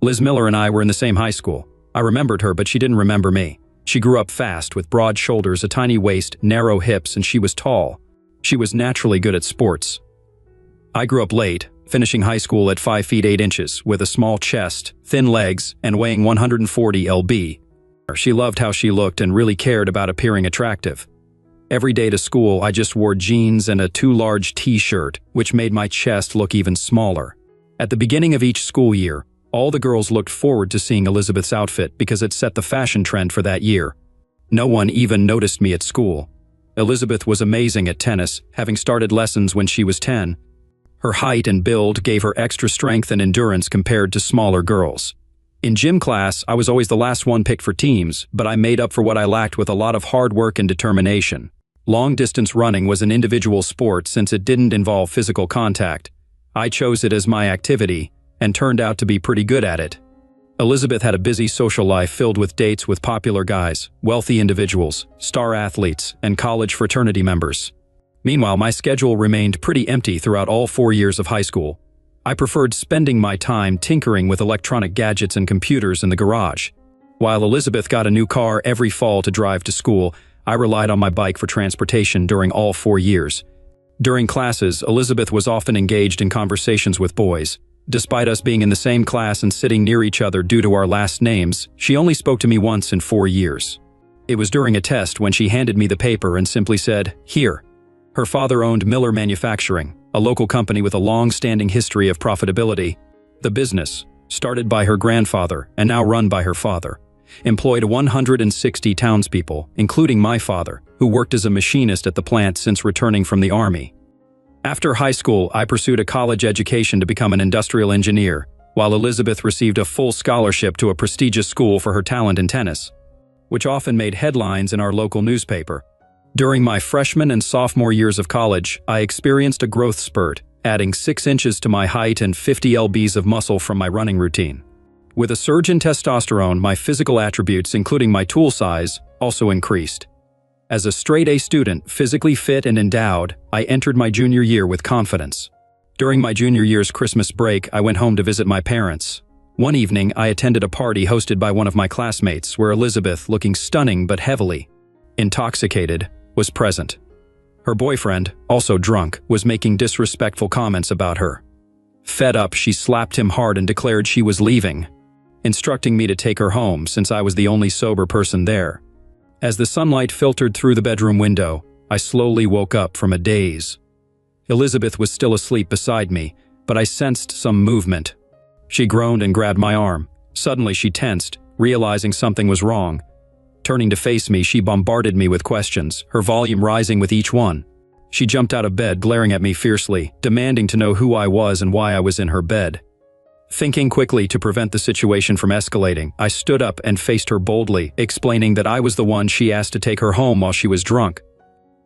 Liz Miller and I were in the same high school. I remembered her, but she didn't remember me. She grew up fast, with broad shoulders, a tiny waist, narrow hips, and she was tall. She was naturally good at sports. I grew up late, finishing high school at 5 feet 8 inches, with a small chest, thin legs, and weighing 140 lb. She loved how she looked and really cared about appearing attractive. Every day to school, I just wore jeans and a too large t-shirt, which made my chest look even smaller. At the beginning of each school year, all the girls looked forward to seeing Elizabeth's outfit because it set the fashion trend for that year. No one even noticed me at school. Elizabeth was amazing at tennis, having started lessons when she was 10. Her height and build gave her extra strength and endurance compared to smaller girls. In gym class, I was always the last one picked for teams, but I made up for what I lacked with a lot of hard work and determination. Long-distance running was an individual sport since it didn't involve physical contact. I chose it as my activity and turned out to be pretty good at it. Elizabeth had a busy social life filled with dates with popular guys, wealthy individuals, star athletes, and college fraternity members. Meanwhile, my schedule remained pretty empty throughout all 4 years of high school. I preferred spending my time tinkering with electronic gadgets and computers in the garage. While Elizabeth got a new car every fall to drive to school, I relied on my bike for transportation during all 4 years. During classes, Elizabeth was often engaged in conversations with boys. Despite us being in the same class and sitting near each other due to our last names, she only spoke to me once in 4 years. It was during a test when she handed me the paper and simply said, "Here." Her father owned Miller Manufacturing, a local company with a long-standing history of profitability. The business, started by her grandfather and now run by her father, employed 160 townspeople, including my father, who worked as a machinist at the plant since returning from the Army. After high school, I pursued a college education to become an industrial engineer, while Elizabeth received a full scholarship to a prestigious school for her talent in tennis, which often made headlines in our local newspaper. During my freshman and sophomore years of college, I experienced a growth spurt, adding 6 inches to my height and 50 lbs of muscle from my running routine. With a surge in testosterone, my physical attributes, including my tool size, also increased. As a straight-A student, physically fit and endowed, I entered my junior year with confidence. During my junior year's Christmas break, I went home to visit my parents. One evening, I attended a party hosted by one of my classmates where Elizabeth, looking stunning but heavily intoxicated, was present. Her boyfriend, also drunk, was making disrespectful comments about her. Fed up, she slapped him hard and declared she was leaving, instructing me to take her home since I was the only sober person there. As the sunlight filtered through the bedroom window, I slowly woke up from a daze. Elizabeth was still asleep beside me, but I sensed some movement. She groaned and grabbed my arm. Suddenly she tensed, realizing something was wrong. Turning to face me, she bombarded me with questions, her volume rising with each one. She jumped out of bed, glaring at me fiercely, demanding to know who I was and why I was in her bed. Thinking quickly to prevent the situation from escalating, I stood up and faced her boldly, explaining that I was the one she asked to take her home while she was drunk.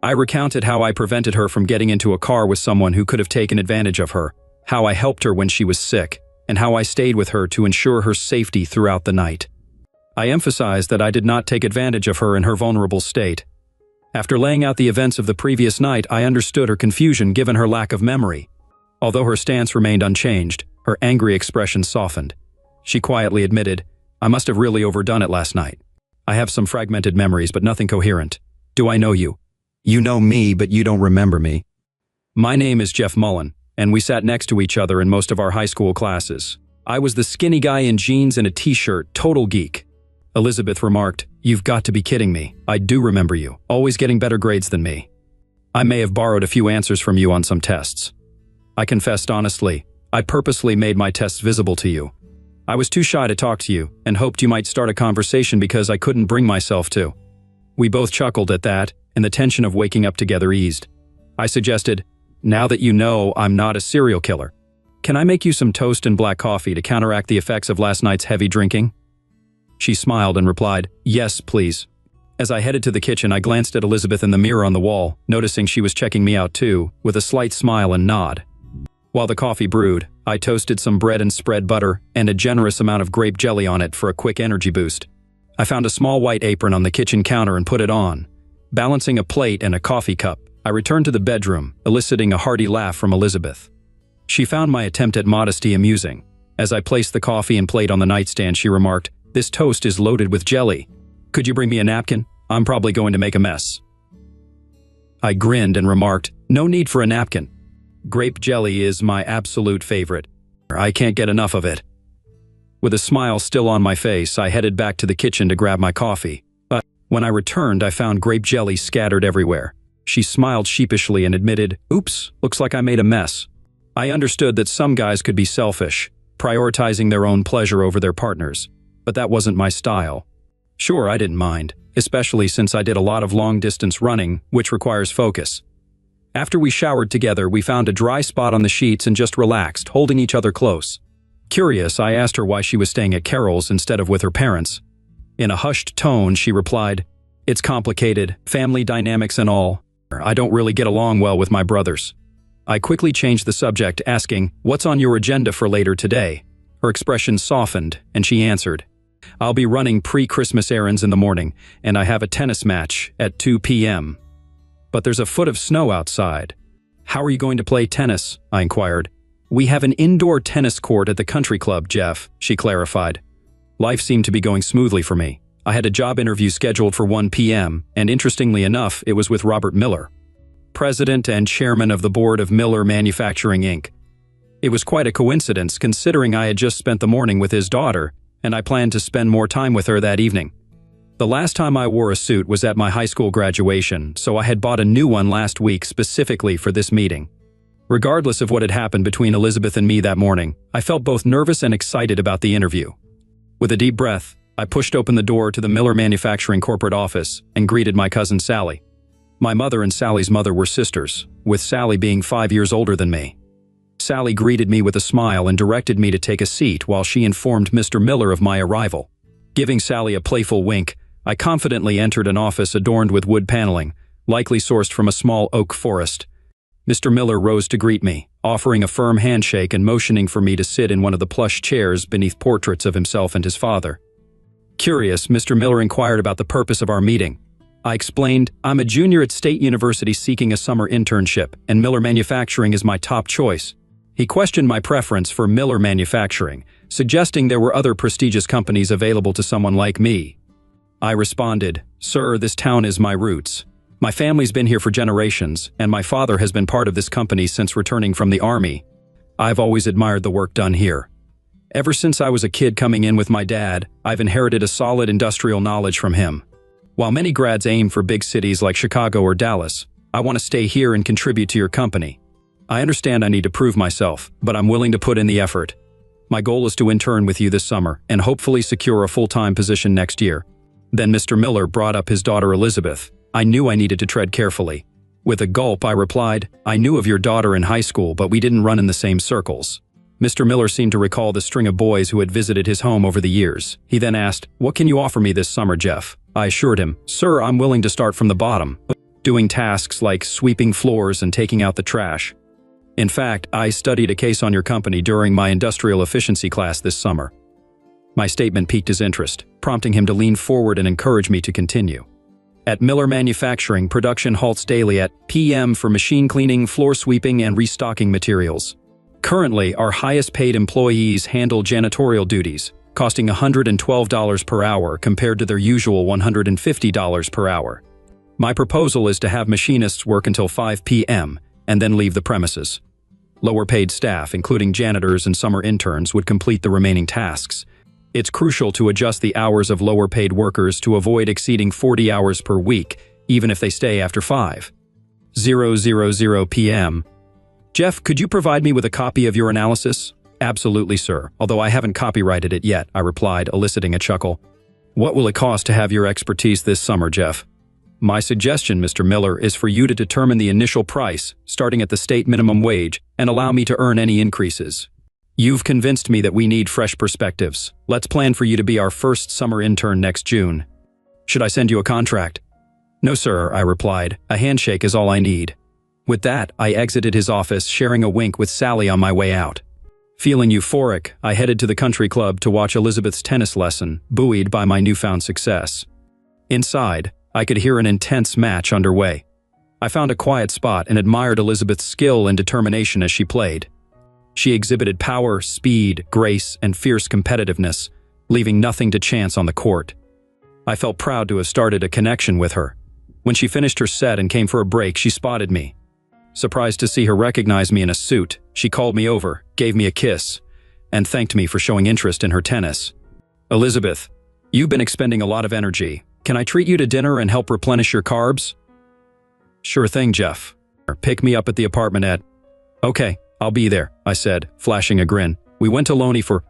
I recounted how I prevented her from getting into a car with someone who could have taken advantage of her, how I helped her when she was sick, and how I stayed with her to ensure her safety throughout the night. I emphasized that I did not take advantage of her in her vulnerable state. After laying out the events of the previous night, I understood her confusion given her lack of memory. Although her stance remained unchanged, her angry expression softened. She quietly admitted, "I must have really overdone it last night. I have some fragmented memories, but nothing coherent. Do I know you?" "You know me, but you don't remember me." "My name is Jeff Mullen, and we sat next to each other in most of our high school classes. I was the skinny guy in jeans and a t-shirt, total geek." Elizabeth remarked, "You've got to be kidding me. I do remember you, always getting better grades than me. I may have borrowed a few answers from you on some tests." I confessed honestly, I purposely made my tests visible to you. I was too shy to talk to you and hoped you might start a conversation because I couldn't bring myself to. We both chuckled at that, and the tension of waking up together eased. I suggested, "Now that you know I'm not a serial killer, can I make you some toast and black coffee to counteract the effects of last night's heavy drinking?" She smiled and replied, "Yes, please." As I headed to the kitchen, I glanced at Elizabeth in the mirror on the wall, noticing she was checking me out too, with a slight smile and nod. While the coffee brewed, I toasted some bread and spread butter and a generous amount of grape jelly on it for a quick energy boost. I found a small white apron on the kitchen counter and put it on. Balancing a plate and a coffee cup, I returned to the bedroom, eliciting a hearty laugh from Elizabeth. She found my attempt at modesty amusing. As I placed the coffee and plate on the nightstand, she remarked, "This toast is loaded with jelly. Could you bring me a napkin? I'm probably going to make a mess." I grinned and remarked, "No need for a napkin. Grape jelly is my absolute favorite. I can't get enough of it." With a smile still on my face, I headed back to the kitchen to grab my coffee. But when I returned, I found grape jelly scattered everywhere. She smiled sheepishly and admitted, "Oops, looks like I made a mess." I understood that some guys could be selfish, prioritizing their own pleasure over their partners, but that wasn't my style. Sure, I didn't mind, especially since I did a lot of long-distance running, which requires focus. After we showered together, we found a dry spot on the sheets and just relaxed, holding each other close. Curious, I asked her why she was staying at Carol's instead of with her parents. In a hushed tone, she replied, "It's complicated, family dynamics and all. I don't really get along well with my brothers." I quickly changed the subject, asking, "What's on your agenda for later today?" Her expression softened, and she answered, "I'll be running pre-Christmas errands in the morning, and I have a tennis match at 2 p.m. But there's a foot of snow outside." "How are you going to play tennis?" I inquired. "We have an indoor tennis court at the country club, Jeff," she clarified. Life seemed to be going smoothly for me. I had a job interview scheduled for 1 p.m., and interestingly enough, it was with Robert Miller, president and chairman of the board of Miller Manufacturing, Inc. It was quite a coincidence, considering I had just spent the morning with his daughter, and I planned to spend more time with her that evening. The last time I wore a suit was at my high school graduation, so I had bought a new one last week specifically for this meeting. Regardless of what had happened between Elizabeth and me that morning, I felt both nervous and excited about the interview. With a deep breath, I pushed open the door to the Miller Manufacturing corporate office and greeted my cousin Sally. My mother and Sally's mother were sisters, with Sally being 5 years older than me. Sally greeted me with a smile and directed me to take a seat while she informed Mr. Miller of my arrival. Giving Sally a playful wink, I confidently entered an office adorned with wood paneling, likely sourced from a small oak forest. Mr. Miller rose to greet me, offering a firm handshake and motioning for me to sit in one of the plush chairs beneath portraits of himself and his father. Curious, Mr. Miller inquired about the purpose of our meeting. I explained, "I'm a junior at State University seeking a summer internship, and Miller Manufacturing is my top choice." He questioned my preference for Miller Manufacturing, suggesting there were other prestigious companies available to someone like me. I responded, "Sir, this town is my roots. My family's been here for generations, and my father has been part of this company since returning from the Army. I've always admired the work done here. Ever since I was a kid coming in with my dad, I've inherited a solid industrial knowledge from him. While many grads aim for big cities like Chicago or Dallas, I want to stay here and contribute to your company. I understand I need to prove myself, but I'm willing to put in the effort. My goal is to intern with you this summer and hopefully secure a full-time position next year." Then Mr. Miller brought up his daughter Elizabeth. I knew I needed to tread carefully. With a gulp, I replied, "I knew of your daughter in high school, but we didn't run in the same circles." Mr. Miller seemed to recall the string of boys who had visited his home over the years. He then asked, "What can you offer me this summer, Jeff?" I assured him, "Sir, I'm willing to start from the bottom, doing tasks like sweeping floors and taking out the trash. In fact, I studied a case on your company during my industrial efficiency class this summer." My statement piqued his interest, prompting him to lean forward and encourage me to continue. At Miller Manufacturing, production halts daily at p.m. for machine cleaning, floor sweeping, and restocking materials. Currently, our highest-paid employees handle janitorial duties, costing $112 per hour compared to their usual $150 per hour. My proposal is to have machinists work until 5 p.m. and then leave the premises. Lower-paid staff, including janitors and summer interns, would complete the remaining tasks. It's crucial to adjust the hours of lower-paid workers to avoid exceeding 40 hours per week, even if they stay after 5:00 p.m. "Jeff, could you provide me with a copy of your analysis?" "Absolutely, sir, although I haven't copyrighted it yet," I replied, eliciting a chuckle. "What will it cost to have your expertise this summer, Jeff?" "My suggestion, Mr. Miller, is for you to determine the initial price, starting at the state minimum wage, and allow me to earn any increases. You've convinced me that we need fresh perspectives. Let's plan for you to be our first summer intern next June. Should I send you a contract?" "No, sir," I replied. "A handshake is all I need." With that, I exited his office, sharing a wink with Sally on my way out. Feeling euphoric, I headed to the country club to watch Elizabeth's tennis lesson, buoyed by my newfound success. Inside, I could hear an intense match underway. I found a quiet spot and admired Elizabeth's skill and determination as she played. She exhibited power, speed, grace, and fierce competitiveness, leaving nothing to chance on the court. I felt proud to have started a connection with her. When she finished her set and came for a break, she spotted me. Surprised to see her recognize me in a suit, she called me over, gave me a kiss, and thanked me for showing interest in her tennis. "Elizabeth, you've been expending a lot of energy. Can I treat you to dinner and help replenish your carbs?" "Sure thing, Jeff. Pick me up at the apartment at—" "Okay, I'll be there," I said, flashing a grin. We went to Loney for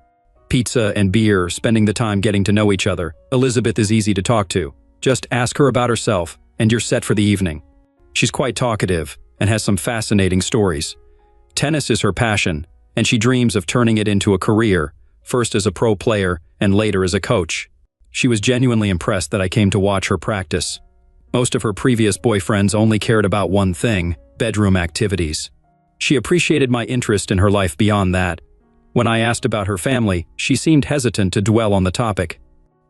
pizza and beer, spending the time getting to know each other. Elizabeth is easy to talk to. Just ask her about herself, and you're set for the evening. She's quite talkative and has some fascinating stories. Tennis is her passion, and she dreams of turning it into a career, first as a pro player and later as a coach. She was genuinely impressed that I came to watch her practice. Most of her previous boyfriends only cared about one thing: bedroom activities. She appreciated my interest in her life beyond that. When I asked about her family, she seemed hesitant to dwell on the topic.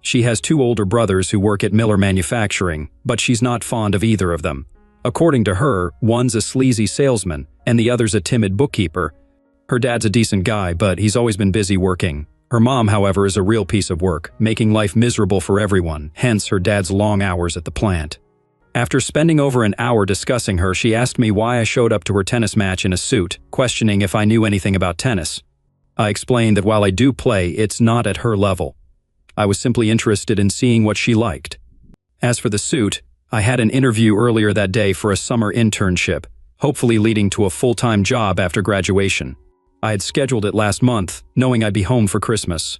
She has 2 older brothers who work at Miller Manufacturing, but she's not fond of either of them. According to her, one's a sleazy salesman, and the other's a timid bookkeeper. Her dad's a decent guy, but he's always been busy working. Her mom, however, is a real piece of work, making life miserable for everyone, hence her dad's long hours at the plant. After spending over an hour discussing her, she asked me why I showed up to her tennis match in a suit, questioning if I knew anything about tennis. I explained that while I do play, it's not at her level. I was simply interested in seeing what she liked. As for the suit, I had an interview earlier that day for a summer internship, hopefully leading to a full-time job after graduation. I had scheduled it last month, knowing I'd be home for Christmas.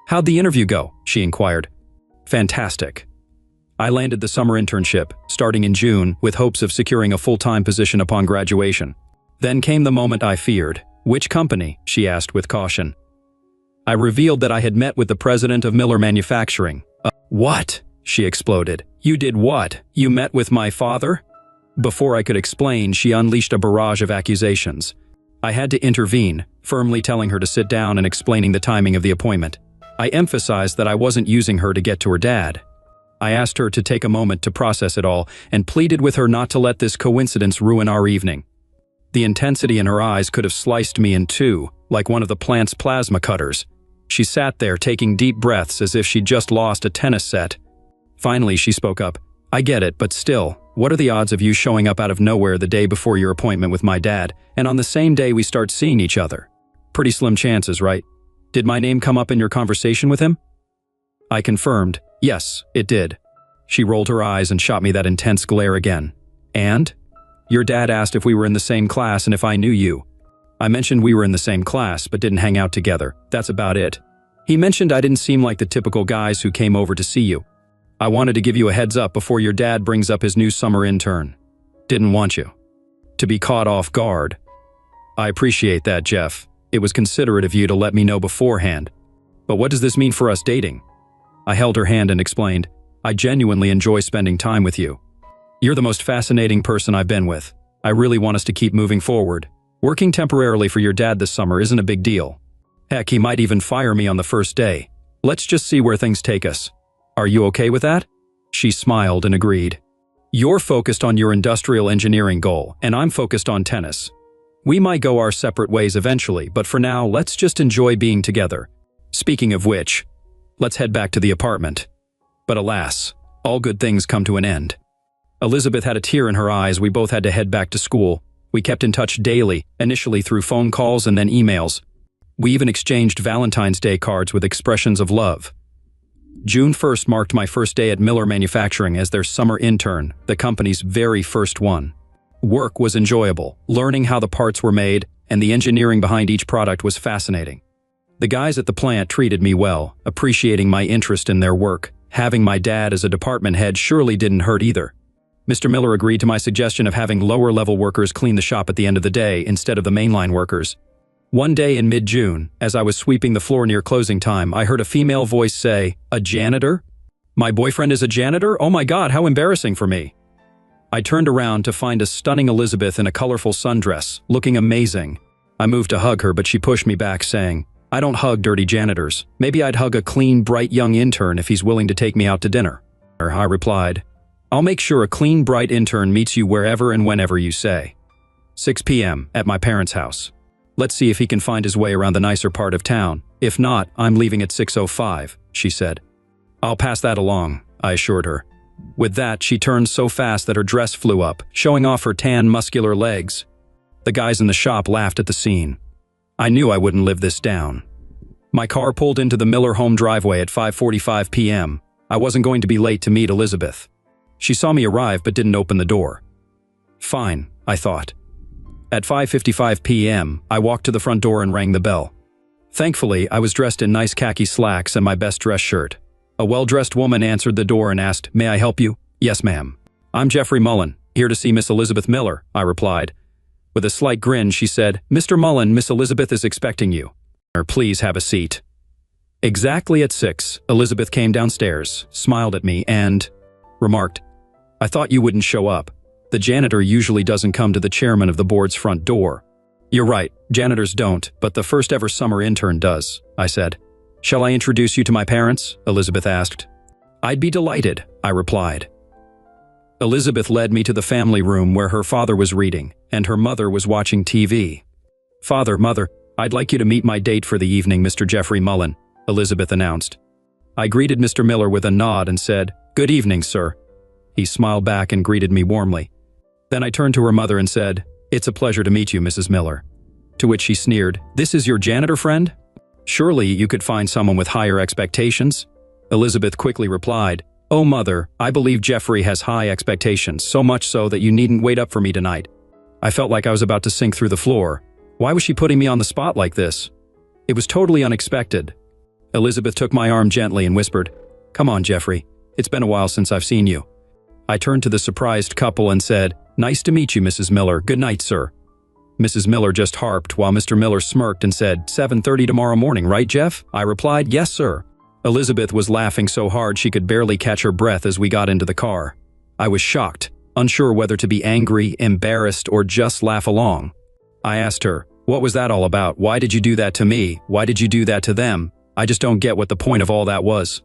"How'd the interview go?" she inquired. "Fantastic. I landed the summer internship, starting in June, with hopes of securing a full-time position upon graduation. Then came the moment I feared. "Which company?" she asked with caution. I revealed that I had met with the president of Miller Manufacturing. "What?" she exploded. "You did what? You met with my father?" Before I could explain, she unleashed a barrage of accusations. I had to intervene, firmly telling her to sit down and explaining the timing of the appointment. I emphasized that I wasn't using her to get to her dad. I asked her to take a moment to process it all and pleaded with her not to let this coincidence ruin our evening. The intensity in her eyes could have sliced me in two, like one of the plant's plasma cutters. She sat there taking deep breaths as if she'd just lost a tennis set. Finally, she spoke up. "I get it, but still, what are the odds of you showing up out of nowhere the day before your appointment with my dad, and on the same day we start seeing each other? Pretty slim chances, right? Did my name come up in your conversation with him?" I confirmed. Yes, it did. She rolled her eyes and shot me that intense glare again. "And? Your dad asked if we were in the same class and if I knew you. I mentioned we were in the same class but didn't hang out together. That's about it. He mentioned I didn't seem like the typical guys who came over to see you. I wanted to give you a heads up before your dad brings up his new summer intern. Didn't want you to be caught off guard." "I appreciate that, Jeff. It was considerate of you to let me know beforehand. But what does this mean for us dating?" I held her hand and explained, "I genuinely enjoy spending time with you. You're the most fascinating person I've been with. I really want us to keep moving forward. Working temporarily for your dad this summer isn't a big deal. Heck, he might even fire me on the first day. Let's just see where things take us. Are you okay with that?" She smiled and agreed. "You're focused on your industrial engineering goal, and I'm focused on tennis. We might go our separate ways eventually, but for now, let's just enjoy being together. Speaking of which, let's head back to the apartment." But alas, all good things come to an end. Elizabeth had a tear in her eyes. We both had to head back to school. We kept in touch daily, initially through phone calls and then emails. We even exchanged Valentine's Day cards with expressions of love. June 1st marked my first day at Miller Manufacturing as their summer intern, the company's very first one. Work was enjoyable. Learning how the parts were made and the engineering behind each product was fascinating. The guys at the plant treated me well, appreciating my interest in their work. Having my dad as a department head surely didn't hurt either. Mr. Miller agreed to my suggestion of having lower-level workers clean the shop at the end of the day instead of the mainline workers. One day in mid-June, as I was sweeping the floor near closing time, I heard a female voice say, "A janitor? My boyfriend is a janitor? Oh my God, how embarrassing for me." I turned around to find a stunning Elizabeth in a colorful sundress, looking amazing. I moved to hug her, but she pushed me back, saying, "I don't hug dirty janitors. Maybe I'd hug a clean, bright young intern if he's willing to take me out to dinner." I replied, "I'll make sure a clean, bright intern meets you wherever and whenever you say." 6 p.m. at my parents' house. Let's see if he can find his way around the nicer part of town. If not, I'm leaving at 6:05, she said. I'll pass that along, I assured her. With that, she turned so fast that her dress flew up, showing off her tan, muscular legs. The guys in the shop laughed at the scene. I knew I wouldn't live this down. My car pulled into the Miller home driveway at 5:45 p.m. I wasn't going to be late to meet Elizabeth. She saw me arrive but didn't open the door. Fine, I thought. At 5:55 p.m., I walked to the front door and rang the bell. Thankfully, I was dressed in nice khaki slacks and my best dress shirt. A well-dressed woman answered the door and asked, "May I help you?" "Yes, ma'am." "I'm Jeffrey Mullen, here to see Miss Elizabeth Miller," I replied. With a slight grin, she said, "Mr. Mullen, Miss Elizabeth is expecting you. Please have a seat." Exactly at 6, Elizabeth came downstairs, smiled at me, and remarked, "I thought you wouldn't show up. The janitor usually doesn't come to the chairman of the board's front door." "You're right, janitors don't, but the first ever summer intern does," I said. "Shall I introduce you to my parents?" Elizabeth asked. "I'd be delighted," I replied. Elizabeth led me to the family room where her father was reading, and her mother was watching TV. "Father, Mother, I'd like you to meet my date for the evening, Mr. Jeffrey Mullen," Elizabeth announced. I greeted Mr. Miller with a nod and said, "Good evening, sir." He smiled back and greeted me warmly. Then I turned to her mother and said, "It's a pleasure to meet you, Mrs. Miller." To which she sneered, "This is your janitor friend? Surely you could find someone with higher expectations?" Elizabeth quickly replied, "Oh, Mother, I believe Jeffrey has high expectations, so much so that you needn't wait up for me tonight." I felt like I was about to sink through the floor. Why was she putting me on the spot like this? It was totally unexpected. Elizabeth took my arm gently and whispered, "Come on, Jeffrey. It's been a while since I've seen you." I turned to the surprised couple and said, "Nice to meet you, Mrs. Miller. Good night, sir." Mrs. Miller just harped while Mr. Miller smirked and said, 7:30 tomorrow morning, right, Jeff? I replied, "Yes, sir." Elizabeth was laughing so hard she could barely catch her breath as we got into the car. I was shocked, unsure whether to be angry, embarrassed, or just laugh along. I asked her, "What was that all about? Why did you do that to me? Why did you do that to them? I just don't get what the point of all that was."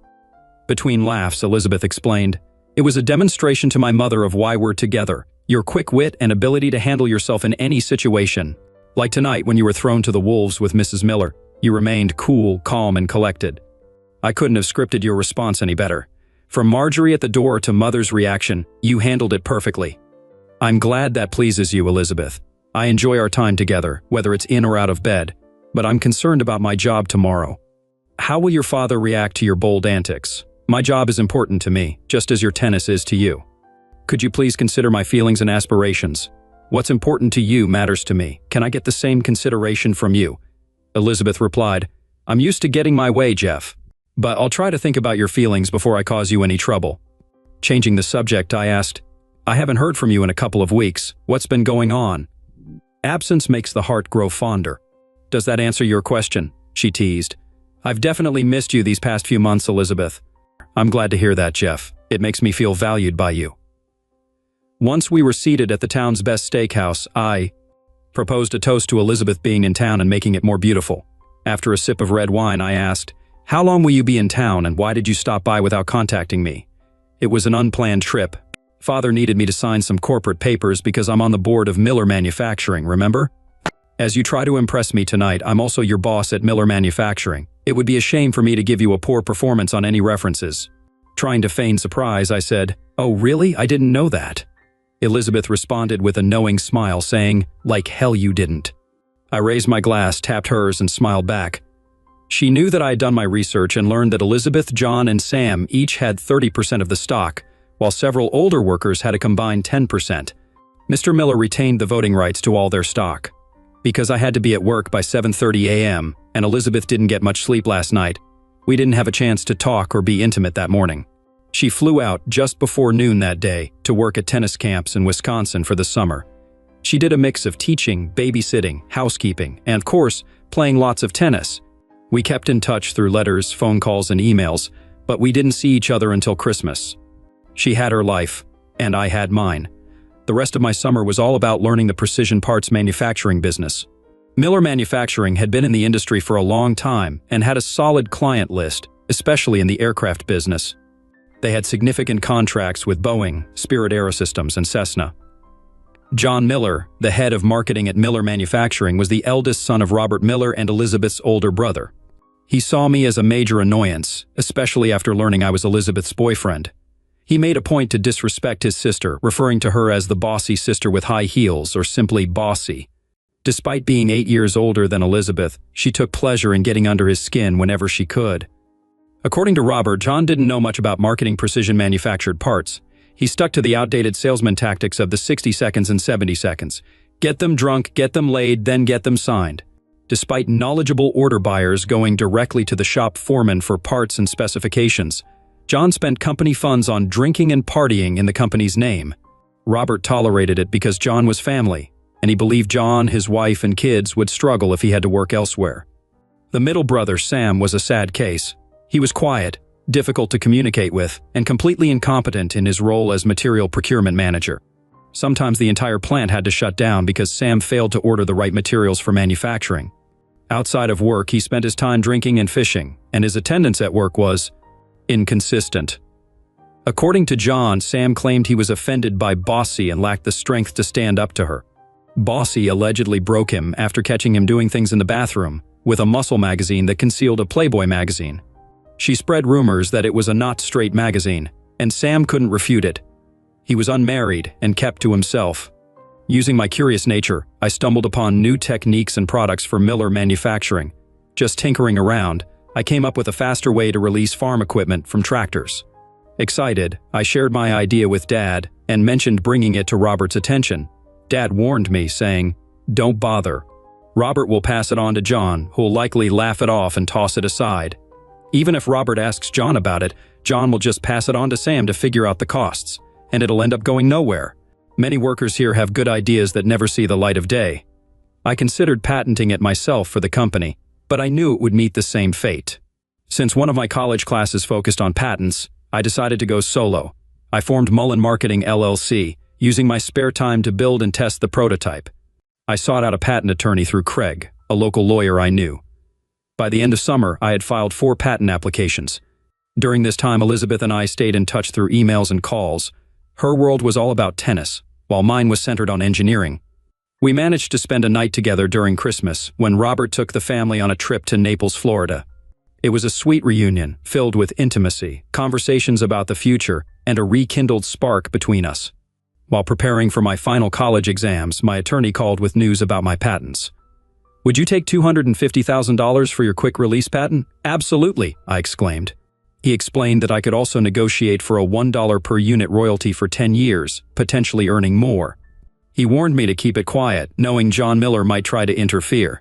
Between laughs, Elizabeth explained, "It was a demonstration to my mother of why we're together. Your quick wit and ability to handle yourself in any situation. Like tonight when you were thrown to the wolves with Mrs. Miller, you remained cool, calm, and collected." I couldn't have scripted your response any better. From Marjorie at the door to Mother's reaction, you handled it perfectly. I'm glad that pleases you, Elizabeth. I enjoy our time together, whether it's in or out of bed, but I'm concerned about my job tomorrow. How will your father react to your bold antics? My job is important to me, just as your tennis is to you. Could you please consider my feelings and aspirations? What's important to you matters to me. Can I get the same consideration from you? Elizabeth replied, "I'm used to getting my way, Jeff. But I'll try to think about your feelings before I cause you any trouble." Changing the subject, I asked, "I haven't heard from you in a couple of weeks. What's been going on?" "Absence makes the heart grow fonder." "Does that answer your question?" she teased. "I've definitely missed you these past few months, Elizabeth." "I'm glad to hear that, Jeff. It makes me feel valued by you." Once we were seated at the town's best steakhouse, I proposed a toast to Elizabeth being in town and making it more beautiful. After a sip of red wine, I asked, "How long will you be in town and why did you stop by without contacting me?" "It was an unplanned trip. Father needed me to sign some corporate papers because I'm on the board of Miller Manufacturing, remember? As you try to impress me tonight, I'm also your boss at Miller Manufacturing. It would be a shame for me to give you a poor performance on any references." Trying to feign surprise, I said, "Oh, really? I didn't know that." Elizabeth responded with a knowing smile, saying, "Like hell you didn't." I raised my glass, tapped hers, and smiled back. She knew that I had done my research and learned that Elizabeth, John, and Sam each had 30% of the stock, while several older workers had a combined 10%. Mr. Miller retained the voting rights to all their stock. Because I had to be at work by 7:30 a.m., and Elizabeth didn't get much sleep last night, we didn't have a chance to talk or be intimate that morning. She flew out just before noon that day to work at tennis camps in Wisconsin for the summer. She did a mix of teaching, babysitting, housekeeping, and of course, playing lots of tennis. We kept in touch through letters, phone calls, and emails, but we didn't see each other until Christmas. She had her life, and I had mine. The rest of my summer was all about learning the precision parts manufacturing business. Miller Manufacturing had been in the industry for a long time and had a solid client list, especially in the aircraft business. They had significant contracts with Boeing, Spirit Aerosystems, and Cessna. John Miller, the head of marketing at Miller Manufacturing, was the eldest son of Robert Miller and Elizabeth's older brother. He saw me as a major annoyance, especially after learning I was Elizabeth's boyfriend. He made a point to disrespect his sister, referring to her as the bossy sister with high heels, or simply bossy. Despite being 8 years older than Elizabeth, she took pleasure in getting under his skin whenever she could. According to Robert, John didn't know much about marketing precision manufactured parts. He stuck to the outdated salesman tactics of the 60 seconds and 70 seconds. Get them drunk, get them laid, then get them signed. Despite knowledgeable order buyers going directly to the shop foreman for parts and specifications, John spent company funds on drinking and partying in the company's name. Robert tolerated it because John was family, and he believed John, his wife, and kids would struggle if he had to work elsewhere. The middle brother, Sam, was a sad case. He was quiet, difficult to communicate with, and completely incompetent in his role as material procurement manager. Sometimes the entire plant had to shut down because Sam failed to order the right materials for manufacturing. Outside of work, he spent his time drinking and fishing, and his attendance at work was inconsistent. According to John, Sam claimed he was offended by Bossy and lacked the strength to stand up to her. Bossy allegedly broke him after catching him doing things in the bathroom with a muscle magazine that concealed a Playboy magazine. She spread rumors that it was a not straight magazine, and Sam couldn't refute it. He was unmarried and kept to himself. Using my curious nature, I stumbled upon new techniques and products for Miller Manufacturing. Just tinkering around, I came up with a faster way to release farm equipment from tractors. Excited, I shared my idea with Dad and mentioned bringing it to Robert's attention. Dad warned me, saying, "Don't bother. Robert will pass it on to John, who'll likely laugh it off and toss it aside. Even if Robert asks John about it, John will just pass it on to Sam to figure out the costs, and it'll end up going nowhere. Many workers here have good ideas that never see the light of day." I considered patenting it myself for the company, but I knew it would meet the same fate. Since one of my college classes focused on patents, I decided to go solo. I formed Mullen Marketing LLC, using my spare time to build and test the prototype. I sought out a patent attorney through Craig, a local lawyer I knew. By the end of summer, I had filed 4 patent applications. During this time, Elizabeth and I stayed in touch through emails and calls. Her world was all about tennis, while mine was centered on engineering. We managed to spend a night together during Christmas when Robert took the family on a trip to Naples, Florida. It was a sweet reunion, filled with intimacy, conversations about the future, and a rekindled spark between us. While preparing for my final college exams, my attorney called with news about my patents. "Would you take $250,000 for your quick release patent?" "Absolutely," I exclaimed. He explained that I could also negotiate for a $1 per unit royalty for 10 years, potentially earning more. He warned me to keep it quiet, knowing John Miller might try to interfere.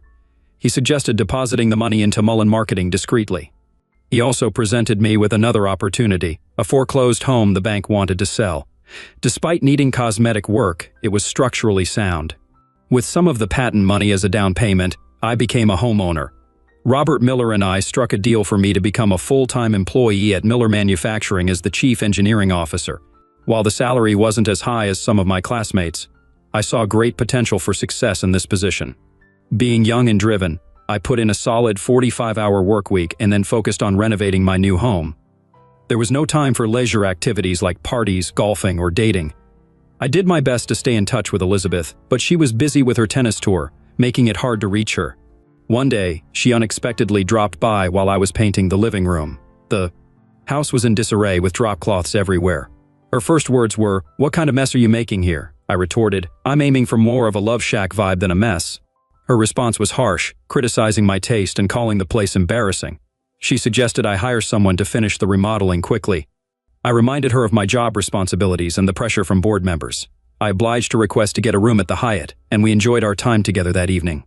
He suggested depositing the money into Mullen Marketing discreetly. He also presented me with another opportunity, a foreclosed home the bank wanted to sell. Despite needing cosmetic work, it was structurally sound. With some of the patent money as a down payment, I became a homeowner. Robert Miller and I struck a deal for me to become a full-time employee at Miller Manufacturing as the chief engineering officer. While the salary wasn't as high as some of my classmates, I saw great potential for success in this position. Being young and driven, I put in a solid 45-hour work week and then focused on renovating my new home. There was no time for leisure activities like parties, golfing, or dating. I did my best to stay in touch with Elizabeth, but she was busy with her tennis tour, making it hard to reach her. One day, she unexpectedly dropped by while I was painting the living room. The house was in disarray with drop cloths everywhere. Her first words were, "What kind of mess are you making here?" I retorted, "I'm aiming for more of a love shack vibe than a mess." Her response was harsh, criticizing my taste and calling the place embarrassing. She suggested I hire someone to finish the remodeling quickly. I reminded her of my job responsibilities and the pressure from board members. I obliged her request to get a room at the Hyatt, and we enjoyed our time together that evening.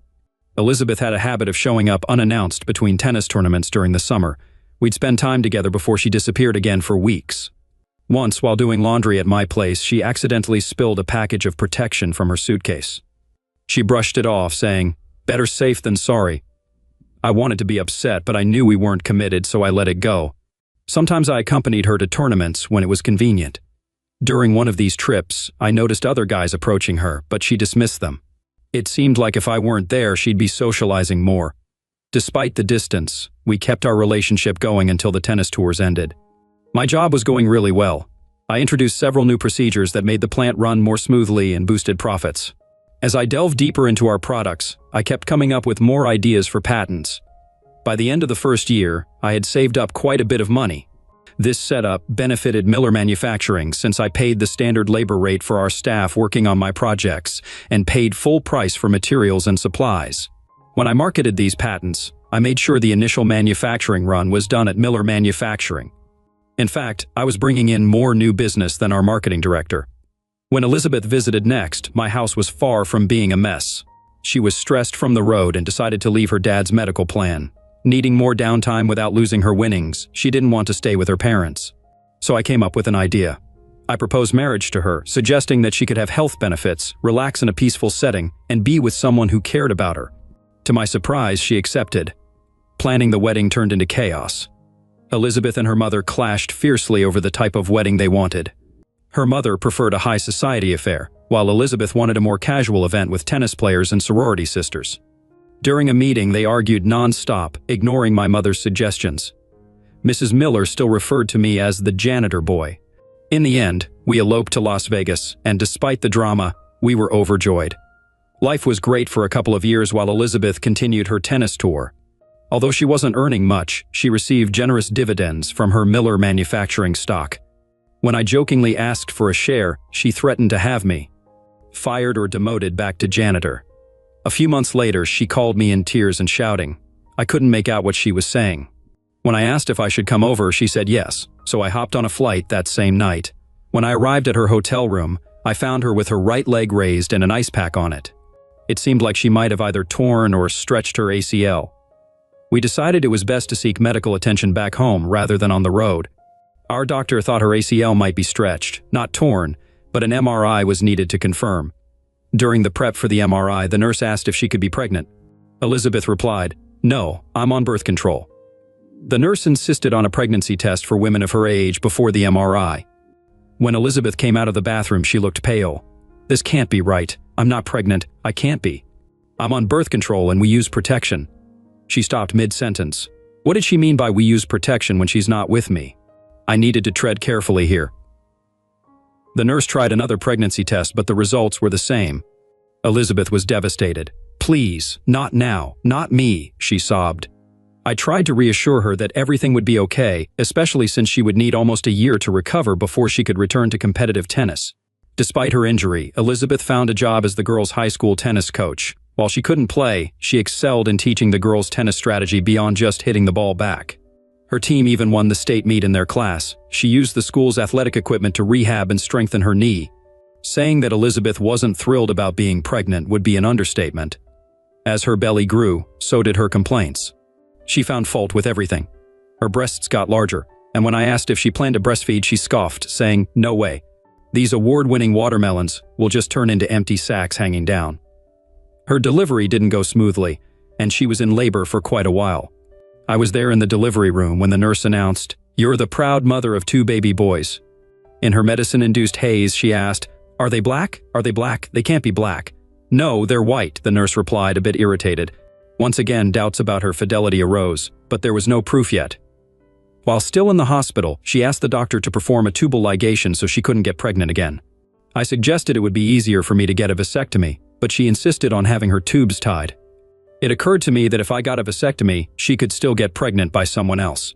Elizabeth had a habit of showing up unannounced between tennis tournaments during the summer. We'd spend time together before she disappeared again for weeks. Once, while doing laundry at my place, she accidentally spilled a package of protection from her suitcase. She brushed it off, saying, "Better safe than sorry." I wanted to be upset, but I knew we weren't committed, so I let it go. Sometimes I accompanied her to tournaments when it was convenient. During one of these trips, I noticed other guys approaching her, but she dismissed them. It seemed like if I weren't there, she'd be socializing more. Despite the distance, we kept our relationship going until the tennis tours ended. My job was going really well. I introduced several new procedures that made the plant run more smoothly and boosted profits. As I delved deeper into our products, I kept coming up with more ideas for patents. By the end of the first year, I had saved up quite a bit of money. This setup benefited Miller Manufacturing since I paid the standard labor rate for our staff working on my projects and paid full price for materials and supplies. When I marketed these patents, I made sure the initial manufacturing run was done at Miller Manufacturing. In fact, I was bringing in more new business than our marketing director. When Elizabeth visited next, my house was far from being a mess. She was stressed from the road and decided to leave her dad's medical plan. Needing more downtime without losing her winnings, she didn't want to stay with her parents. So I came up with an idea. I proposed marriage to her, suggesting that she could have health benefits, relax in a peaceful setting, and be with someone who cared about her. To my surprise, she accepted. Planning the wedding turned into chaos. Elizabeth and her mother clashed fiercely over the type of wedding they wanted. Her mother preferred a high society affair, while Elizabeth wanted a more casual event with tennis players and sorority sisters. During a meeting, they argued non-stop, ignoring my mother's suggestions. Mrs. Miller still referred to me as the janitor boy. In the end, we eloped to Las Vegas, and despite the drama, we were overjoyed. Life was great for a couple of years while Elizabeth continued her tennis tour. Although she wasn't earning much, she received generous dividends from her Miller Manufacturing stock. When I jokingly asked for a share, she threatened to have me fired or demoted back to janitor. A few months later, she called me in tears and shouting. I couldn't make out what she was saying. When I asked if I should come over, she said yes, so I hopped on a flight that same night. When I arrived at her hotel room, I found her with her right leg raised and an ice pack on it. It seemed like she might have either torn or stretched her ACL. We decided it was best to seek medical attention back home rather than on the road. Our doctor thought her ACL might be stretched, not torn, but an MRI was needed to confirm. During the prep for the MRI, the nurse asked if she could be pregnant. Elizabeth replied, "No, I'm on birth control." The nurse insisted on a pregnancy test for women of her age before the MRI. When Elizabeth came out of the bathroom, she looked pale. "This can't be right. I'm not pregnant. I can't be. I'm on birth control and we use protection." She stopped mid-sentence. What did she mean by we use protection when she's not with me? I needed to tread carefully here. The nurse tried another pregnancy test, but the results were the same. Elizabeth was devastated. "Please, not now, not me," she sobbed. I tried to reassure her that everything would be okay, especially since she would need almost a year to recover before she could return to competitive tennis. Despite her injury, Elizabeth found a job as the girls' high school tennis coach. While she couldn't play, she excelled in teaching the girls' tennis strategy beyond just hitting the ball back. Her team even won the state meet in their class. She used the school's athletic equipment to rehab and strengthen her knee. Saying that Elizabeth wasn't thrilled about being pregnant would be an understatement. As her belly grew, so did her complaints. She found fault with everything. Her breasts got larger, and when I asked if she planned to breastfeed, she scoffed, saying, "No way. These award-winning watermelons will just turn into empty sacks hanging down." Her delivery didn't go smoothly, and she was in labor for quite a while. I was there in the delivery room when the nurse announced, "You're the proud mother of 2 baby boys." In her medicine-induced haze, she asked, "Are they black? Are they black? They can't be black." "No, they're white," the nurse replied, a bit irritated. Once again, doubts about her fidelity arose, but there was no proof yet. While still in the hospital, she asked the doctor to perform a tubal ligation so she couldn't get pregnant again. I suggested it would be easier for me to get a vasectomy, but she insisted on having her tubes tied. It occurred to me that if I got a vasectomy, she could still get pregnant by someone else.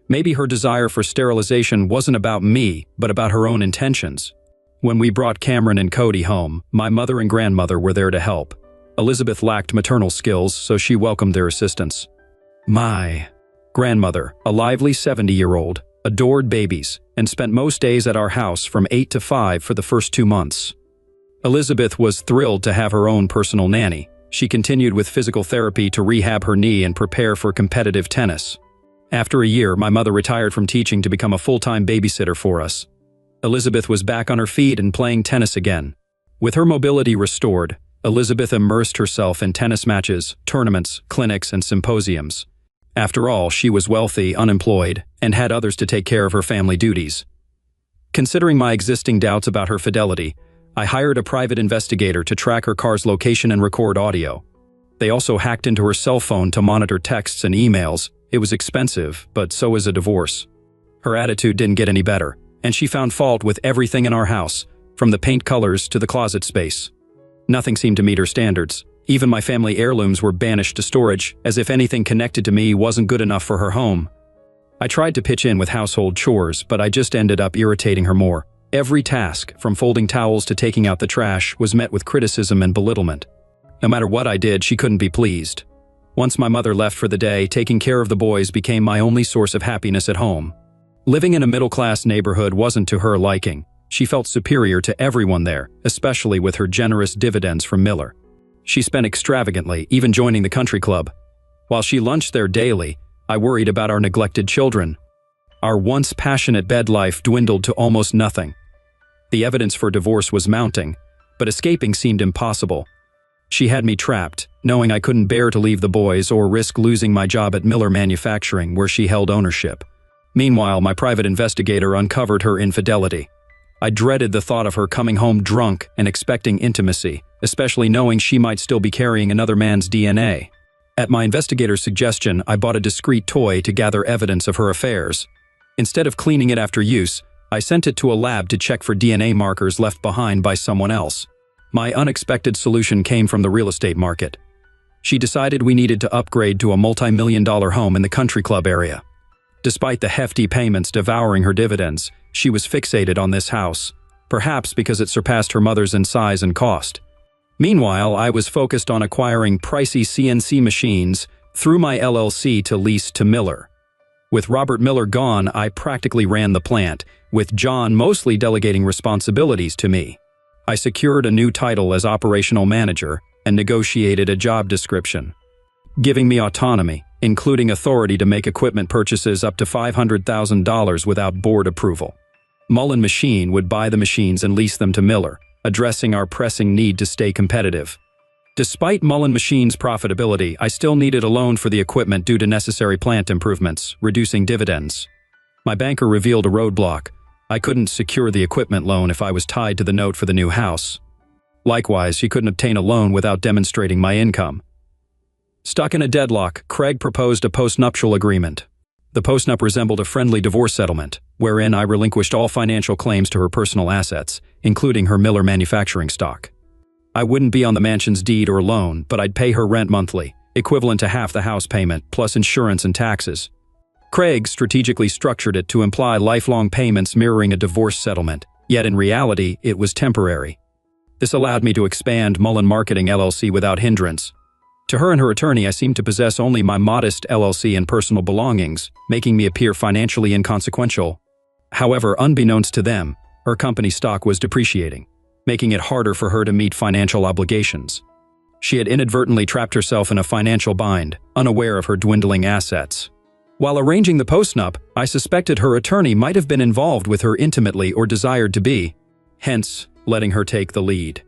Maybe her desire for sterilization wasn't about me, but about her own intentions. When we brought Cameron and Cody home, my mother and grandmother were there to help. Elizabeth lacked maternal skills, so she welcomed their assistance. My grandmother, a lively 70-year-old, adored babies and spent most days at our house from 8 to 5 for the first 2 months. Elizabeth was thrilled to have her own personal nanny. She continued with physical therapy to rehab her knee and prepare for competitive tennis. After a year, my mother retired from teaching to become a full-time babysitter for us. Elizabeth was back on her feet and playing tennis again. With her mobility restored, Elizabeth immersed herself in tennis matches, tournaments, clinics, and symposiums. After all, she was wealthy, unemployed, and had others to take care of her family duties. Considering my existing doubts about her fidelity, I hired a private investigator to track her car's location and record audio. They also hacked into her cell phone to monitor texts and emails. It was expensive, but so is a divorce. Her attitude didn't get any better. And she found fault with everything in our house, from the paint colors to the closet space. Nothing seemed to meet her standards. Even my family heirlooms were banished to storage, as if anything connected to me wasn't good enough for her home. I tried to pitch in with household chores, but I just ended up irritating her more. Every task, from folding towels to taking out the trash, was met with criticism and belittlement. No matter what I did, she couldn't be pleased. Once my mother left for the day, taking care of the boys became my only source of happiness at home. Living in a middle-class neighborhood wasn't to her liking. She felt superior to everyone there, especially with her generous dividends from Miller. She spent extravagantly, even joining the country club. While she lunched there daily, I worried about our neglected children. Our once passionate bed life dwindled to almost nothing. The evidence for divorce was mounting, but escaping seemed impossible. She had me trapped, knowing I couldn't bear to leave the boys or risk losing my job at Miller Manufacturing, where she held ownership. Meanwhile, my private investigator uncovered her infidelity. I dreaded the thought of her coming home drunk and expecting intimacy, especially knowing she might still be carrying another man's DNA. At my investigator's suggestion, I bought a discreet toy to gather evidence of her affairs. Instead of cleaning it after use, I sent it to a lab to check for DNA markers left behind by someone else. My unexpected solution came from the real estate market. She decided we needed to upgrade to a multi-million-dollar home in the country club area. Despite the hefty payments devouring her dividends, she was fixated on this house, perhaps because it surpassed her mother's in size and cost. Meanwhile, I was focused on acquiring pricey CNC machines through my LLC to lease to Miller. With Robert Miller gone, I practically ran the plant, with John mostly delegating responsibilities to me. I secured a new title as operational manager and negotiated a job description, giving me autonomy, including authority to make equipment purchases up to $500,000 without board approval. Mullen Machine would buy the machines and lease them to Miller, addressing our pressing need to stay competitive. Despite Mullen Machine's profitability, I still needed a loan for the equipment due to necessary plant improvements, reducing dividends. My banker revealed a roadblock. I couldn't secure the equipment loan if I was tied to the note for the new house. Likewise, she couldn't obtain a loan without demonstrating my income. Stuck in a deadlock, Craig proposed a postnuptial agreement. The postnup resembled a friendly divorce settlement, wherein I relinquished all financial claims to her personal assets, including her Miller Manufacturing stock. I wouldn't be on the mansion's deed or loan, but I'd pay her rent monthly, equivalent to half the house payment, plus insurance and taxes. Craig strategically structured it to imply lifelong payments mirroring a divorce settlement, yet in reality, it was temporary. This allowed me to expand Mullen Marketing LLC without hindrance. To her and her attorney, I seemed to possess only my modest LLC and personal belongings, making me appear financially inconsequential. However, unbeknownst to them, her company stock was depreciating, making it harder for her to meet financial obligations. She had inadvertently trapped herself in a financial bind, unaware of her dwindling assets. While arranging the postnup, I suspected her attorney might have been involved with her intimately or desired to be, hence letting her take the lead.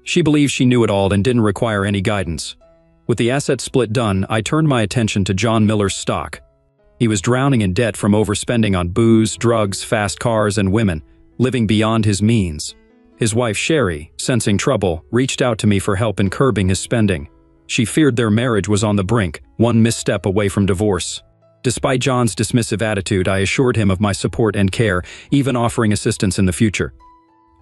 She believed she knew it all and didn't require any guidance. With the asset split done, I turned my attention to John Miller's stock. He was drowning in debt from overspending on booze, drugs, fast cars, and women, living beyond his means. His wife, Sherry, sensing trouble, reached out to me for help in curbing his spending. She feared their marriage was on the brink, one misstep away from divorce. Despite John's dismissive attitude, I assured him of my support and care, even offering assistance in the future.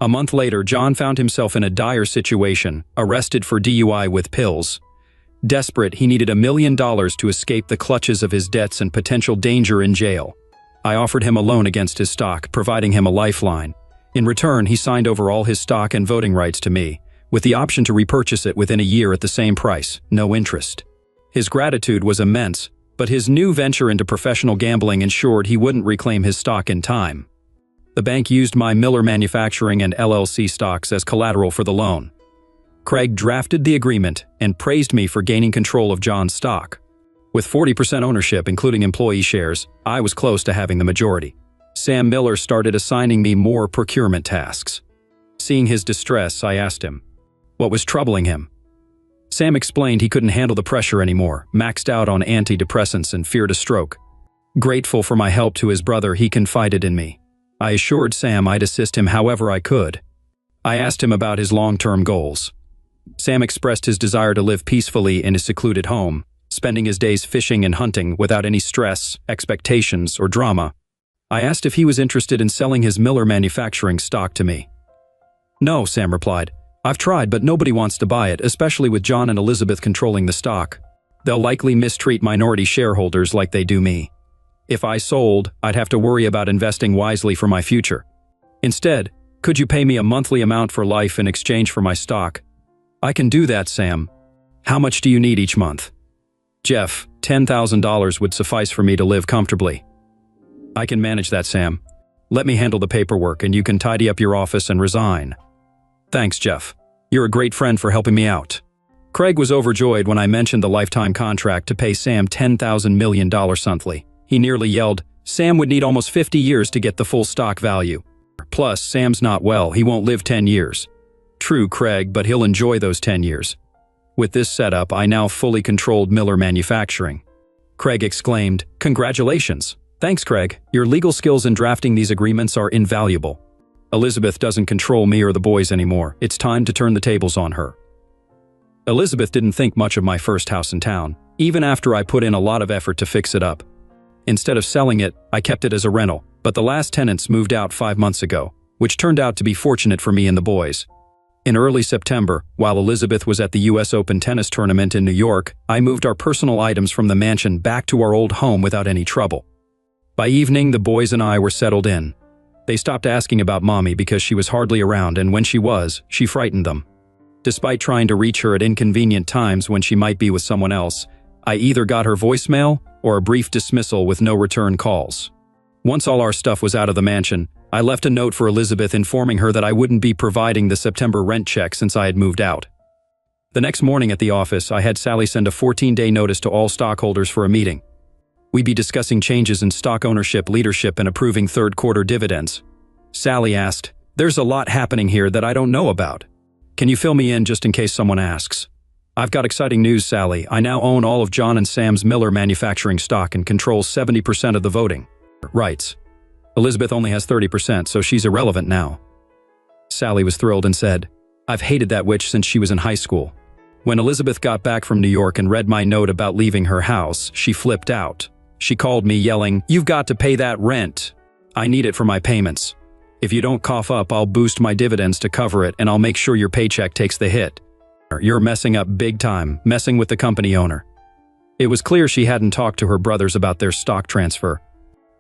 A month later, John found himself in a dire situation, arrested for DUI with pills. Desperate, he needed $1 million to escape the clutches of his debts and potential danger in jail. I offered him a loan against his stock, providing him a lifeline. In return, he signed over all his stock and voting rights to me, with the option to repurchase it within a year at the same price, no interest. His gratitude was immense, but his new venture into professional gambling ensured he wouldn't reclaim his stock in time. The bank used my Miller Manufacturing and LLC stocks as collateral for the loan. Craig drafted the agreement and praised me for gaining control of John's stock. With 40% ownership, including employee shares, I was close to having the majority. Sam Miller started assigning me more procurement tasks. Seeing his distress, I asked him what was troubling him. Sam explained he couldn't handle the pressure anymore, maxed out on antidepressants and feared a stroke. Grateful for my help to his brother, he confided in me. I assured Sam I'd assist him however I could. I asked him about his long-term goals. Sam expressed his desire to live peacefully in his secluded home, spending his days fishing and hunting without any stress, expectations, or drama. I asked if he was interested in selling his Miller Manufacturing stock to me. No, Sam replied. I've tried, but nobody wants to buy it, especially with John and Elizabeth controlling the stock. They'll likely mistreat minority shareholders like they do me. If I sold, I'd have to worry about investing wisely for my future. Instead, could you pay me a monthly amount for life in exchange for my stock? I can do that, Sam. How much do you need each month? Jeff, $10,000 would suffice for me to live comfortably. I can manage that, Sam. Let me handle the paperwork and you can tidy up your office and resign. Thanks, Jeff. You're a great friend for helping me out. Craig was overjoyed when I mentioned the lifetime contract to pay Sam $10,000 million monthly. He nearly yelled, Sam would need almost 50 years to get the full stock value. Plus, Sam's not well, he won't live 10 years. True, Craig, but he'll enjoy those 10 years. With this setup, I now fully controlled Miller Manufacturing. Craig exclaimed, Congratulations. Thanks, Craig. Your legal skills in drafting these agreements are invaluable. Elizabeth doesn't control me or the boys anymore. It's time to turn the tables on her. Elizabeth didn't think much of my first house in town, even after I put in a lot of effort to fix it up. Instead of selling it, I kept it as a rental, but the last tenants moved out 5 months ago, which turned out to be fortunate for me and the boys. In early September, while Elizabeth was at the US Open tennis tournament in New York, I moved our personal items from the mansion back to our old home without any trouble. By evening, the boys and I were settled in. They stopped asking about Mommy because she was hardly around, and when she was, she frightened them. Despite trying to reach her at inconvenient times when she might be with someone else, I either got her voicemail or a brief dismissal with no return calls. Once all our stuff was out of the mansion, I left a note for Elizabeth informing her that I wouldn't be providing the September rent check since I had moved out. The next morning at the office, I had Sally send a 14-day notice to all stockholders for a meeting. We'd be discussing changes in stock ownership, leadership, and approving third-quarter dividends. Sally asked, There's a lot happening here that I don't know about. Can you fill me in just in case someone asks? I've got exciting news, Sally. I now own all of John and Sam's Miller Manufacturing stock and control 70% of the voting rights. Elizabeth only has 30%, so she's irrelevant now. Sally was thrilled and said, I've hated that witch since she was in high school. When Elizabeth got back from New York and read my note about leaving her house, she flipped out. She called me yelling, You've got to pay that rent. I need it for my payments. If you don't cough up, I'll boost my dividends to cover it and I'll make sure your paycheck takes the hit. You're messing up big time, messing with the company owner. It was clear she hadn't talked to her brothers about their stock transfer.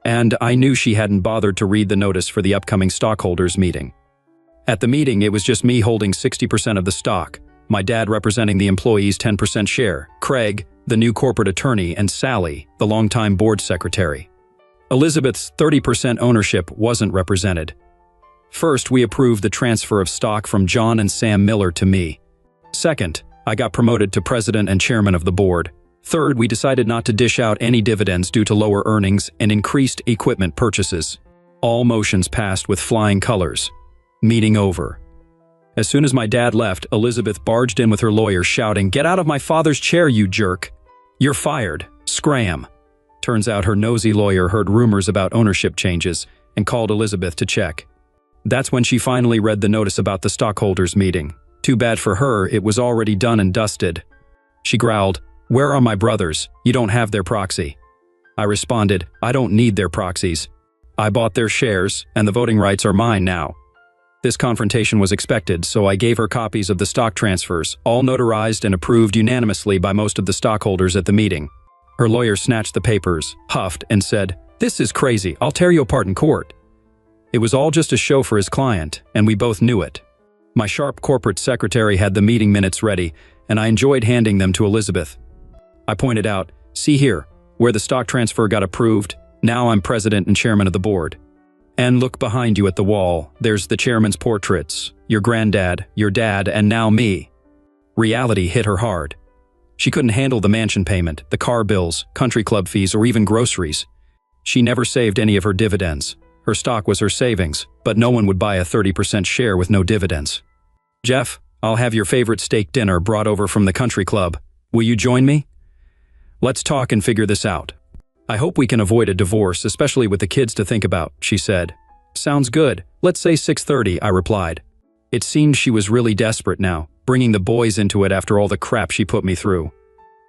And I knew she hadn't bothered to read the notice for the upcoming stockholders meeting. At the meeting, it was just me holding 60% of the stock, my dad representing the employees' 10% share, Craig, the new corporate attorney, and Sally, the longtime board secretary. Elizabeth's 30% ownership wasn't represented. First, we approved the transfer of stock from John and Sam Miller to me. Second, I got promoted to president and chairman of the board. Third, we decided not to dish out any dividends due to lower earnings and increased equipment purchases. All motions passed with flying colors. Meeting over. As soon as my dad left, Elizabeth barged in with her lawyer shouting, Get out of my father's chair, you jerk! You're fired. Scram. Turns out her nosy lawyer heard rumors about ownership changes and called Elizabeth to check. That's when she finally read the notice about the stockholders meeting. Too bad for her, it was already done and dusted. She growled, Where are my brothers? You don't have their proxy. I responded, I don't need their proxies. I bought their shares, and the voting rights are mine now. This confrontation was expected, so I gave her copies of the stock transfers, all notarized and approved unanimously by most of the stockholders at the meeting. Her lawyer snatched the papers, huffed, and said, This is crazy, I'll tear you apart in court. It was all just a show for his client, and we both knew it. My sharp corporate secretary had the meeting minutes ready, and I enjoyed handing them to Elizabeth. I pointed out, See here, where the stock transfer got approved, now I'm president and chairman of the board. And look behind you at the wall, there's the chairman's portraits, your granddad, your dad, and now me. Reality hit her hard. She couldn't handle the mansion payment, the car bills, country club fees, or even groceries. She never saved any of her dividends. Her stock was her savings, but no one would buy a 30% share with no dividends. Jeff, I'll have your favorite steak dinner brought over from the country club. Will you join me? Let's talk and figure this out. I hope we can avoid a divorce, especially with the kids to think about, she said. Sounds good. Let's say 6:30, I replied. It seemed she was really desperate now, bringing the boys into it after all the crap she put me through.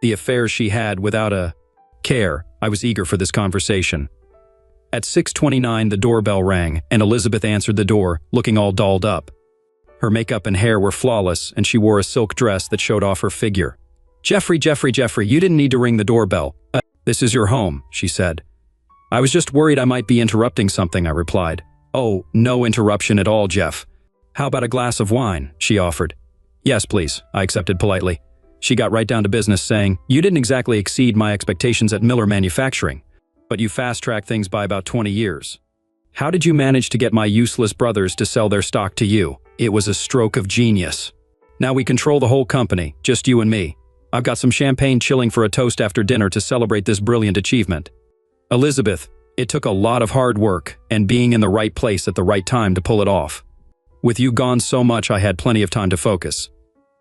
The affairs she had without a care. I was eager for this conversation. At 6:29, the doorbell rang, and Elizabeth answered the door, looking all dolled up. Her makeup and hair were flawless, and she wore a silk dress that showed off her figure. Jeffrey, you didn't need to ring the doorbell. This is your home," she said. "I was just worried I might be interrupting something," I replied. "Oh, no interruption at all, Jeff. How about a glass of wine?" she offered. "Yes, please," I accepted politely. She got right down to business, saying, "You didn't exactly exceed my expectations at Miller Manufacturing, but you fast-tracked things by about 20 years. How did you manage to get my useless brothers to sell their stock to you? It was a stroke of genius. Now we control the whole company, just you and me. I've got some champagne chilling for a toast after dinner to celebrate this brilliant achievement. Elizabeth, it took a lot of hard work and being in the right place at the right time to pull it off. With you gone so much, I had plenty of time to focus.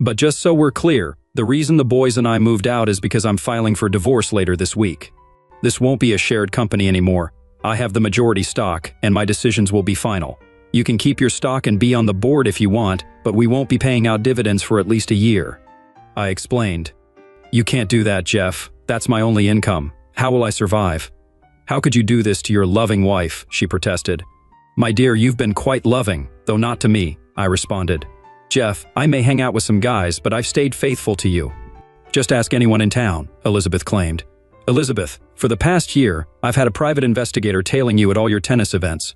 But just so we're clear, the reason the boys and I moved out is because I'm filing for divorce later this week. This won't be a shared company anymore. I have the majority stock, and my decisions will be final. You can keep your stock and be on the board if you want, but we won't be paying out dividends for at least a year," I explained. "You can't do that, Jeff. That's my only income. How will I survive?" "How could you do this to your loving wife?" she protested. "My dear, you've been quite loving, though not to me," I responded. "Jeff, I may hang out with some guys, but I've stayed faithful to you." "Just ask anyone in town," Elizabeth claimed. "Elizabeth, for the past year, I've had a private investigator tailing you at all your tennis events.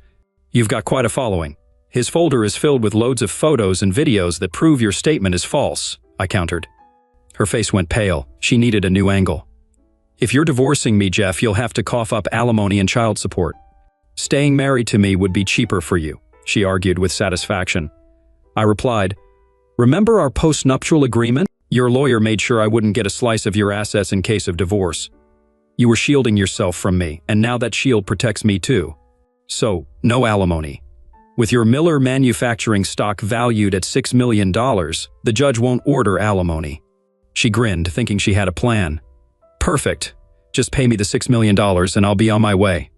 You've got quite a following. His folder is filled with loads of photos and videos that prove your statement is false," I countered. Her face went pale. She needed a new angle. "If you're divorcing me, Jeff, you'll have to cough up alimony and child support. Staying married to me would be cheaper for you," she argued with satisfaction. I replied, "Remember our post-nuptial agreement? Your lawyer made sure I wouldn't get a slice of your assets in case of divorce. You were shielding yourself from me, and now that shield protects me too. So, no alimony. With your Miller Manufacturing stock valued at $6 million, the judge won't order alimony." She grinned, thinking she had a plan. "Perfect. Just pay me the $6 million and I'll be on my way."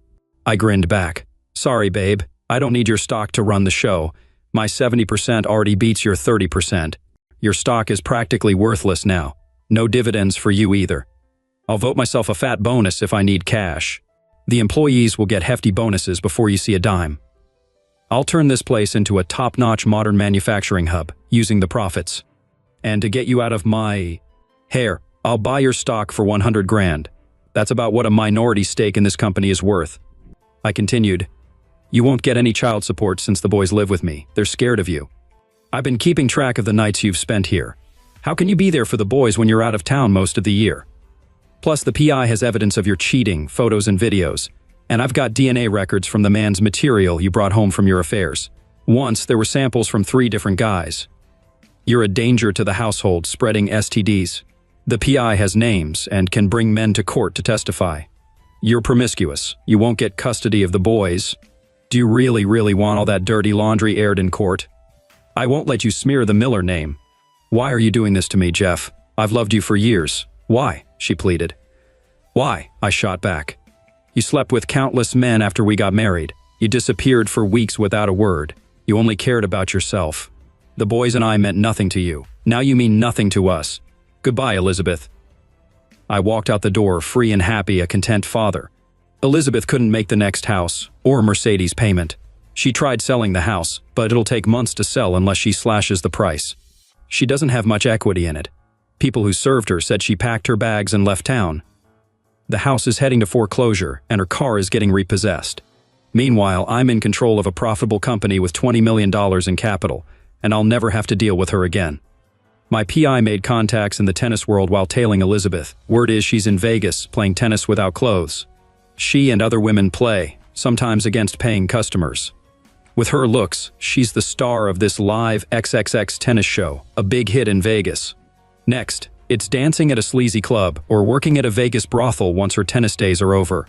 I grinned back. "Sorry, babe. I don't need your stock to run the show. My 70% already beats your 30%. Your stock is practically worthless now. No dividends for you either. I'll vote myself a fat bonus if I need cash. The employees will get hefty bonuses before you see a dime. I'll turn this place into a top-notch modern manufacturing hub, using the profits. And to get you out of my hair, I'll buy your stock for 100 grand. That's about what a minority stake in this company is worth." I continued, "You won't get any child support since the boys live with me. They're scared of you. I've been keeping track of the nights you've spent here. How can you be there for the boys when you're out of town most of the year? Plus, the PI has evidence of your cheating, photos and videos, and I've got DNA records from the man's material you brought home from your affairs. Once, there were samples from 3 different guys. You're a danger to the household, spreading STDs. The PI has names and can bring men to court to testify. You're promiscuous. You won't get custody of the boys. Do you really want all that dirty laundry aired in court? I won't let you smear the Miller name. Why are you doing this to me, Jeff? I've loved you for years. Why?" she pleaded. "Why?" I shot back. "You slept with countless men after we got married. You disappeared for weeks without a word. You only cared about yourself. The boys and I meant nothing to you. Now you mean nothing to us. Goodbye, Elizabeth." I walked out the door, free and happy, a content father. Elizabeth couldn't make the next house or Mercedes payment. She tried selling the house, but it'll take months to sell unless she slashes the price. She doesn't have much equity in it. People who served her said she packed her bags and left town. The house is heading to foreclosure, and her car is getting repossessed. Meanwhile, I'm in control of a profitable company with $20 million in capital, and I'll never have to deal with her again. My PI made contacts in the tennis world while tailing Elizabeth. Word is she's in Vegas, playing tennis without clothes. She and other women play, sometimes against paying customers. With her looks, she's the star of this live XXX tennis show, a big hit in Vegas. Next, it's dancing at a sleazy club or working at a Vegas brothel once her tennis days are over.